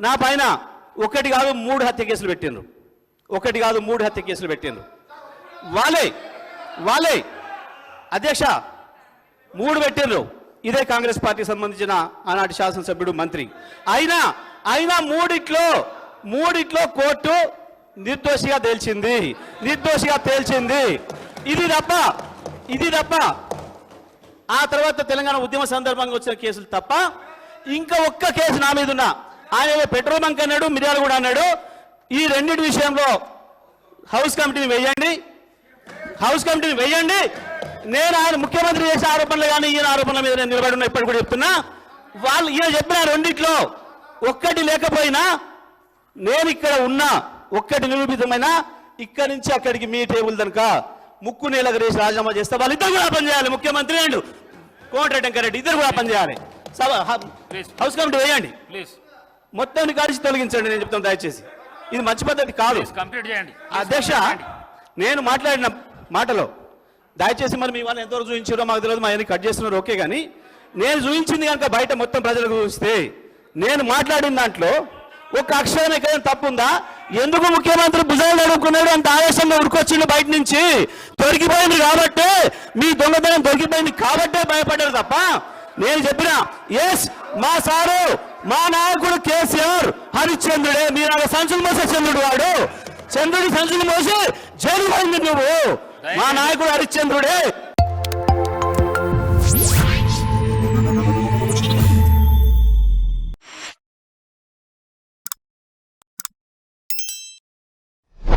నా పైన ఒకటి కాదు 3 హత్య కేసులు పెట్టిండ్రు, ఒకటి కాదు 3 హత్య కేసులు పెట్టిండ్రు. వాళ్ళే అధ్యక్ష 3 పెట్టిండ్రు. ఇదే కాంగ్రెస్ పార్టీకి సంబంధించిన ఆనాటి శాసనసభ్యుడు మంత్రి. అయినా మూడిట్లో కోర్టు నిర్దోషిగా తేల్చింది. ఇది తప్ప ఆ తర్వాత తెలంగాణ ఉద్యమ సందర్భంగా వచ్చిన కేసులు తప్ప ఇంకా ఒక్క కేసు నా మీద ఉన్నా. ఆయన పెట్రోల్ బంక్ అన్నాడు, మిర్యాలు కూడా అన్నాడు. ఈ రెండింటి విషయంలో హౌస్ కమిటీని వేయండి. నేను ఆయన ముఖ్యమంత్రి చేసే ఆరోపణలు కానీ ఈయన ఆరోపణల మీద నేను నిలబడి ఉన్నా. ఇప్పటి కూడా చెప్తున్నా, వాళ్ళు ఈయన చెప్పిన రెండిట్లో ఒక్కటి లేకపోయినా నేను ఇక్కడ ఉన్నా, ఒక్కటి నిరూపితమైన ఇక్కడి నుంచి అక్కడికి మీ టేబుల్ కనుక ముక్కు నేలకు రేసి రాజీనామా చేస్తే వాళ్ళిద్దరు కూడా పనిచేయాలి. ముఖ్యమంత్రి అండ్ కోమటిరెడ్డి వెంకరెడ్డి ఇద్దరు కూడా పనిచేయాలి. హౌస్ కమిటీ వేయండి, మొత్తాన్ని కలిసి తొలగించండి. నేను చెప్తాను దయచేసి, ఇది మంచి పద్ధతి కాదు. అధ్యక్ష, నేను మాట్లాడిన మాటలో దయచేసి మరి మీ వాళ్ళు ఎంతవరకు చూపించారో మాకు తెలియదు, మా అన్ని కట్ చేస్తున్నారు ఓకే, కానీ నేను చూపించింది కనుక బయట మొత్తం ప్రజలకు చూపిస్తే నేను మాట్లాడిన దాంట్లో ఒక అక్షరం ఎక్కడైనా తప్పు ఉందా? ఎందుకు ముఖ్యమంత్రి భుజాలు అడుగుకున్నాడు అంత ఆవేశంగా ఉరికొచ్చిండు బయట నుంచి? దొరికిపోయింది కాబట్టి, మీ దొంగతనం దొరికిపోయింది కాబట్టే భయపడ్డారు తప్ప నేను చెప్పిన ఎస్ మా సారు మా నాయకుడు కేసీఆర్ హరిశ్చంద్రుడే. మీరు సంచులు మోసే చంద్రుడు, వాడు చంద్రుడి సంచులు మోసి జైలు పోయింది నువ్వు. మా నాయకుడు హరిశ్చంద్రుడే.